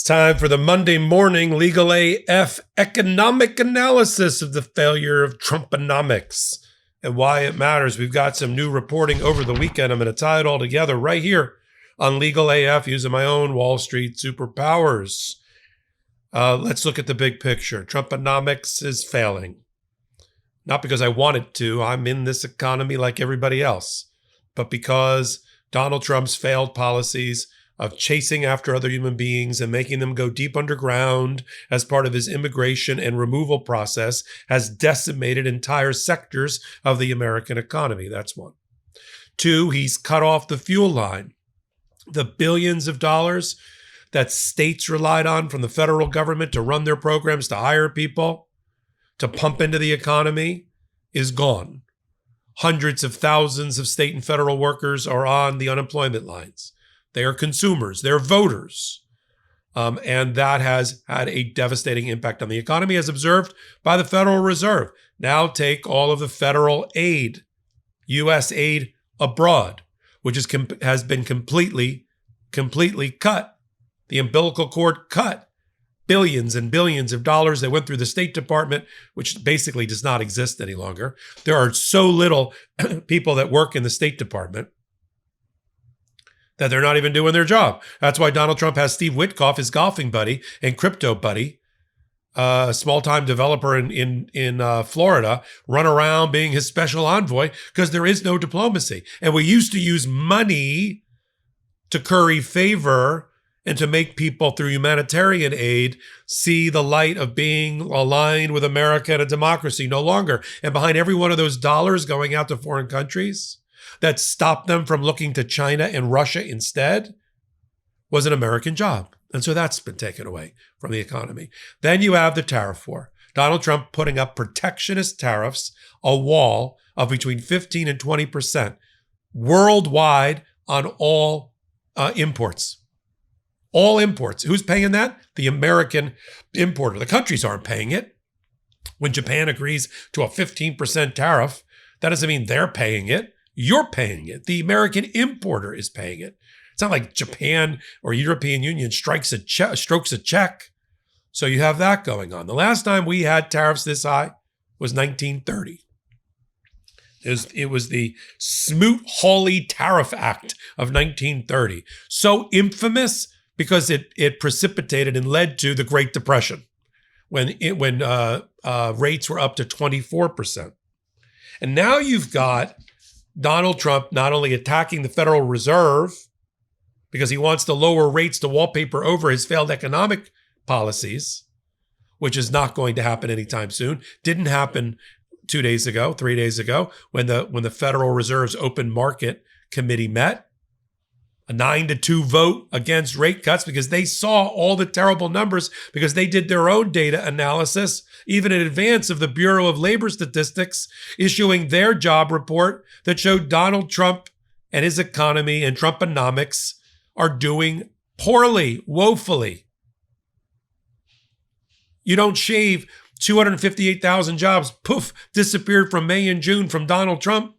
Time for the Monday morning Legal AF economic analysis of the failure of Trump-enomics and why it matters. We've got some new reporting over the weekend. I'm going to tie it all together right here on Legal AF using my own Wall Street superpowers. Let's look at the big picture. Trump-enomics is failing. Not because I want it to. I'm in this economy like everybody else. But because Donald Trump's failed policies of chasing after other human beings and making them go deep underground as part of his immigration and removal process has decimated entire sectors of the American economy. That's one. Two, he's cut off the fuel line. The billions of dollars that states relied on from the federal government to run their programs, to hire people, to pump into the economy is gone. Hundreds of thousands of state and federal workers are on the unemployment lines. They are consumers, they're voters. And that has had a devastating impact on the economy as observed by the Federal Reserve. Now take all of the federal aid, U.S. aid abroad, which has been completely cut. The umbilical cord cut. Billions and billions of dollars that went through the State Department, which basically does not exist any longer. There are so little people that work in the State Department that they're not even doing their job. That's why Donald Trump has Steve Witkoff, his golfing buddy and crypto buddy, a small-time developer in Florida, run around being his special envoy because there is no diplomacy. And we used to use money to curry favor and to make people through humanitarian aid see the light of being aligned with America and a democracy. No longer. And behind every one of those dollars going out to foreign countries that stopped them from looking to China and Russia instead was an American job. And so that's been taken away from the economy. Then you have the tariff war. Donald Trump putting up protectionist tariffs, a wall of between 15 and 20% worldwide on all imports. All imports. Who's paying that? The American importer. The countries aren't paying it. When Japan agrees to a 15% tariff, that doesn't mean they're paying it. You're paying it. The American importer is paying it. It's not like Japan or European Union strokes a check. So you have that going on. The last time we had tariffs this high was 1930. It was the Smoot-Hawley Tariff Act of 1930. So infamous because it precipitated and led to the Great Depression when rates were up to 24%. And now you've got Donald Trump not only attacking the Federal Reserve because he wants to lower rates to wallpaper over his failed economic policies, which is not going to happen anytime soon. Didn't happen 3 days ago, when the Federal Reserve's Open Market Committee met. A 9-2 vote against rate cuts because they saw all the terrible numbers because they did their own data analysis, even in advance of the Bureau of Labor Statistics issuing their job report that showed Donald Trump and his economy and Trump-enomics are doing poorly, woefully. You don't shave 258,000 jobs, poof, disappeared from May and June from Donald Trump,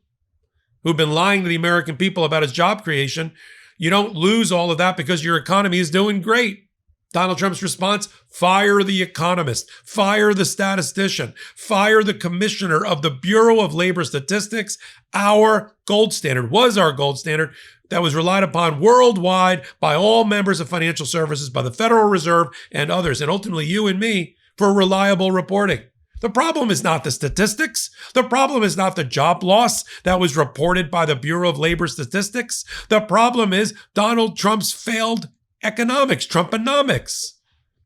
who've been lying to the American people about his job creation. You don't lose all of that because your economy is doing great. Donald Trump's response, fire the economist, fire the statistician, fire the commissioner of the Bureau of Labor Statistics. Our gold standard was our gold standard that was relied upon worldwide by all members of financial services, by the Federal Reserve and others, and ultimately you and me for reliable reporting. The problem is not the statistics. The problem is not the job loss that was reported by the Bureau of Labor Statistics. The problem is Donald Trump's failed economics, Trump-enomics.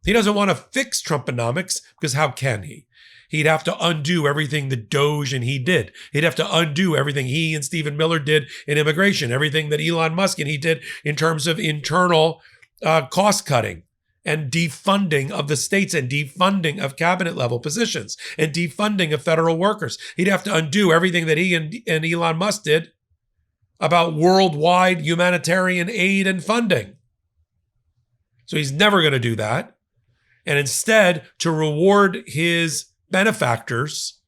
He doesn't want to fix Trump-enomics because how can he? He'd have to undo everything that Doge and he did. He'd have to undo everything he and Stephen Miller did in immigration, everything that Elon Musk and he did in terms of internal cost cutting and defunding of the states and defunding of cabinet level positions and defunding of federal workers. He'd have to undo everything that he and Elon Musk did about worldwide humanitarian aid and funding. So he's never going to do that. And instead, to reward his benefactors,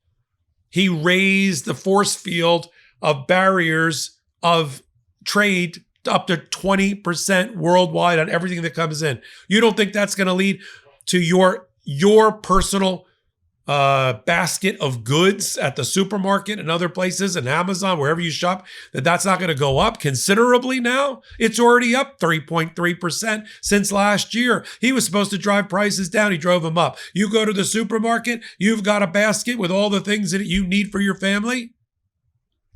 he raised the force field of barriers of trade up to 20% worldwide on everything that comes in. You don't think that's going to lead to your personal basket of goods at the supermarket and other places and Amazon, wherever you shop, that's not going to go up considerably now? It's already up 3.3% since last year. He was supposed to drive prices down. He drove them up. You go to the supermarket, you've got a basket with all the things that you need for your family.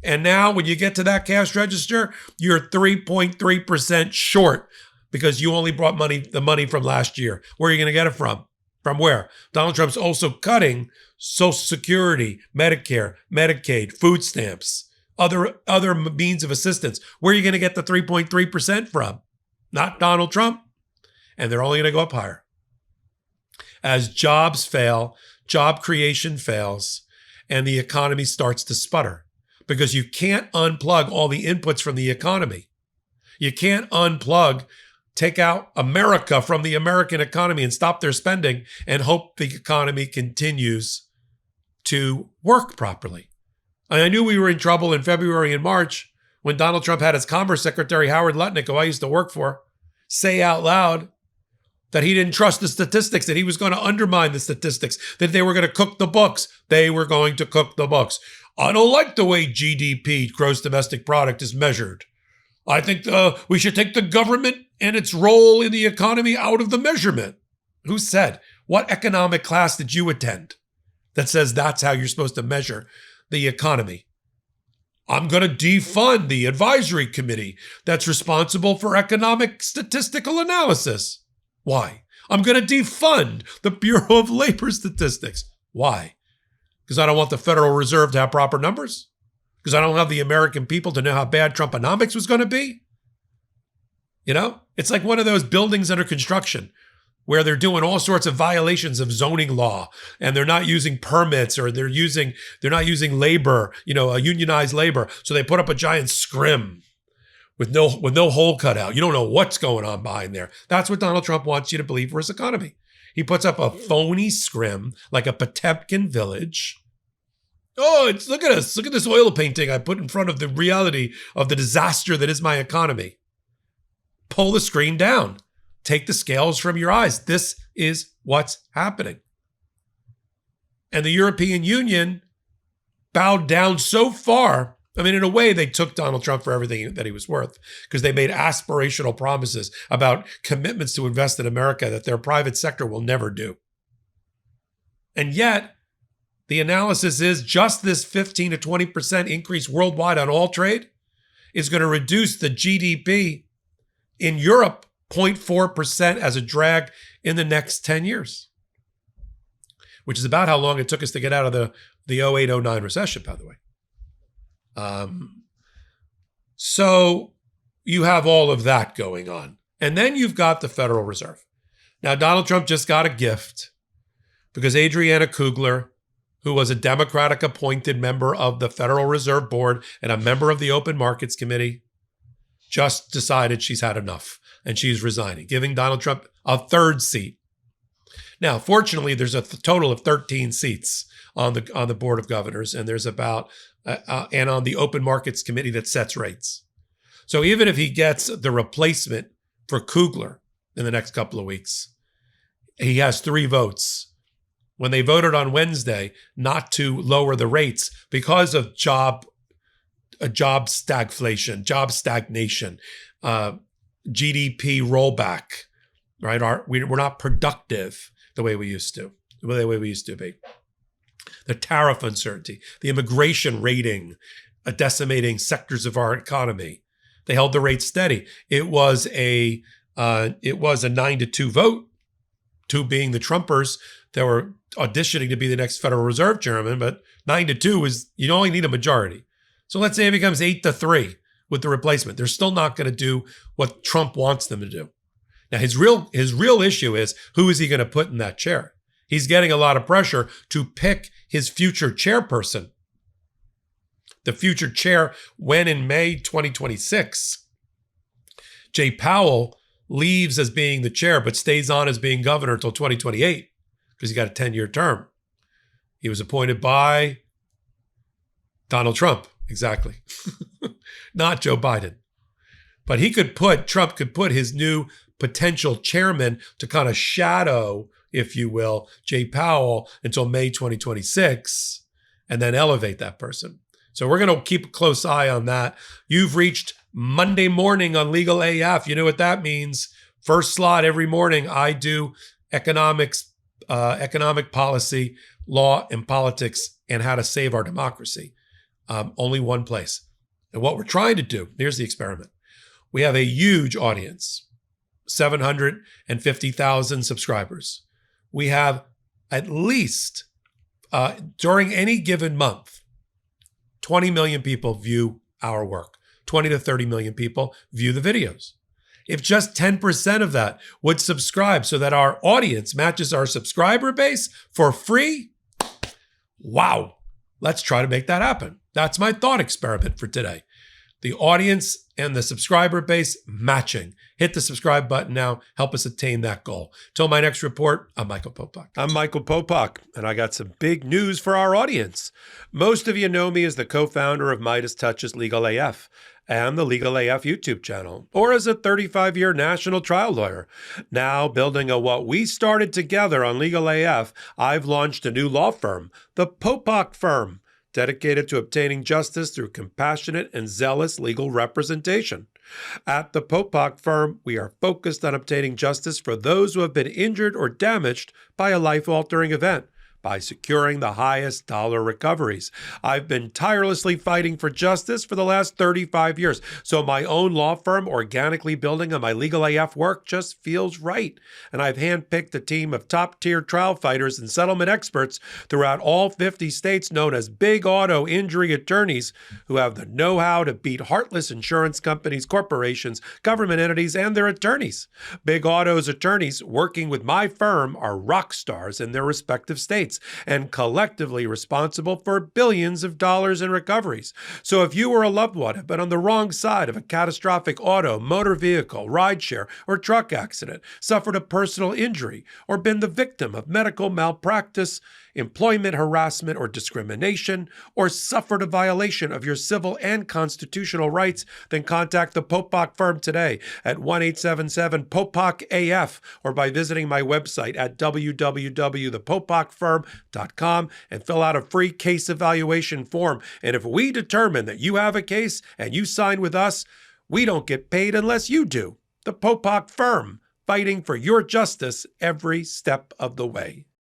And now when you get to that cash register, you're 3.3% short because you only brought the money from last year. Where are you going to get it from? From where? Donald Trump's also cutting Social Security, Medicare, Medicaid, food stamps, other means of assistance. Where are you going to get the 3.3% from? Not Donald Trump. And they're only going to go up higher. As jobs fail, job creation fails, and the economy starts to sputter. Because you can't unplug all the inputs from the economy. You can't take out America from the American economy and stop their spending and hope the economy continues to work properly. And I knew we were in trouble in February and March when Donald Trump had his Commerce Secretary, Howard Lutnick, who I used to work for, say out loud that he didn't trust the statistics, that he was going to undermine the statistics, that they were going to cook the books. They were going to cook the books. I don't like the way GDP, gross domestic product, is measured. I think we should take the government and its role in the economy out of the measurement. Who said? What economic class did you attend that says that's how you're supposed to measure the economy? I'm going to defund the advisory committee that's responsible for economic statistical analysis. Why? I'm going to defund the Bureau of Labor Statistics. Why? Because I don't want the Federal Reserve to have proper numbers? Because I don't want the American people to know how bad Trumponomics was going to be? You know, it's like one of those buildings under construction where they're doing all sorts of violations of zoning law and they're not using permits or they're not using labor, unionized labor. So they put up a giant scrim with no hole cut out. You don't know what's going on behind there. That's what Donald Trump wants you to believe for his economy. He puts up a phony scrim like a Potemkin village. Oh, look at us. Look at this oil painting I put in front of the reality of the disaster that is my economy. Pull the screen down. Take the scales from your eyes. This is what's happening. And the European Union bowed down so far. I mean, in a way, they took Donald Trump for everything that he was worth because they made aspirational promises about commitments to invest in America that their private sector will never do. And yet, the analysis is just this 15 to 20% increase worldwide on all trade is going to reduce the GDP in Europe 0.4% as a drag in the next 10 years, which is about how long it took us to get out of the 08-09 recession, by the way. So you have all of that going on. And then you've got the Federal Reserve. Now, Donald Trump just got a gift because Adriana Kugler, who was a Democratic appointed member of the Federal Reserve Board and a member of the Open Markets Committee, just decided she's had enough and she's resigning, giving Donald Trump a third seat. Now, fortunately, there's a total of 13 seats on the Board of Governors, and there's about and on the Open Markets Committee that sets rates. So even if he gets the replacement for Kugler in the next couple of weeks, he has 3 votes. When they voted on Wednesday not to lower the rates because of job stagflation, job stagnation, GDP rollback, right? We're not productive the way we used to be. The tariff uncertainty, the immigration rating, decimating sectors of our economy. They held the rate steady. It was a 9-2 vote, 2 being the Trumpers that were auditioning to be the next Federal Reserve chairman, but 9-2 is you only need a majority. So let's say it becomes 8-3 with the replacement. They're still not going to do what Trump wants them to do. Now his real issue is who is he going to put in that chair? He's getting a lot of pressure to pick his future chairperson. The future chair, when in May 2026, Jay Powell leaves as being the chair, but stays on as being governor until 2028 because he got a 10-year term. He was appointed by Donald Trump, exactly, not Joe Biden. But Trump could put his new potential chairman to kind of shadow, if you will, Jay Powell until May 2026, and then elevate that person. So we're going to keep a close eye on that. You've reached Monday morning on Legal AF. You know what that means. First slot every morning, I do economics, economic policy, law, and politics, and how to save our democracy. Only one place. And what we're trying to do, here's the experiment. We have a huge audience, 750,000 subscribers. We have at least, during any given month, 20 million people view our work. 20 to 30 million people view the videos. If just 10% of that would subscribe so that our audience matches our subscriber base for free, wow, let's try to make that happen. That's my thought experiment for today. The audience and the subscriber base matching. Hit the subscribe button now. Help us attain that goal. Till my next report, I'm Michael Popok. I'm Michael Popok, and I got some big news for our audience. Most of you know me as the co-founder of Midas Touch's Legal AF and the Legal AF YouTube channel, or as a 35-year national trial lawyer. Now, building on what we started together on Legal AF, I've launched a new law firm, the Popok Firm, dedicated to obtaining justice through compassionate and zealous legal representation. At the Popok Firm, we are focused on obtaining justice for those who have been injured or damaged by a life-altering event by securing the highest dollar recoveries. I've been tirelessly fighting for justice for the last 35 years, so my own law firm organically building on my Legal AF work just feels right. And I've handpicked a team of top-tier trial fighters and settlement experts throughout all 50 states known as big auto injury attorneys who have the know-how to beat heartless insurance companies, corporations, government entities, and their attorneys. Big Auto's attorneys working with my firm are rock stars in their respective states and collectively responsible for billions of dollars in recoveries. So if you or a loved one have been on the wrong side of a catastrophic auto, motor vehicle, rideshare, or truck accident, suffered a personal injury, or been the victim of medical malpractice, employment harassment or discrimination, or suffered a violation of your civil and constitutional rights, then contact the Popok Firm today at 1-877-POPOK-AF or by visiting my website at www.thepopokfirm.com and fill out a free case evaluation form. And if we determine that you have a case and you sign with us, we don't get paid unless you do. The Popok Firm, fighting for your justice every step of the way.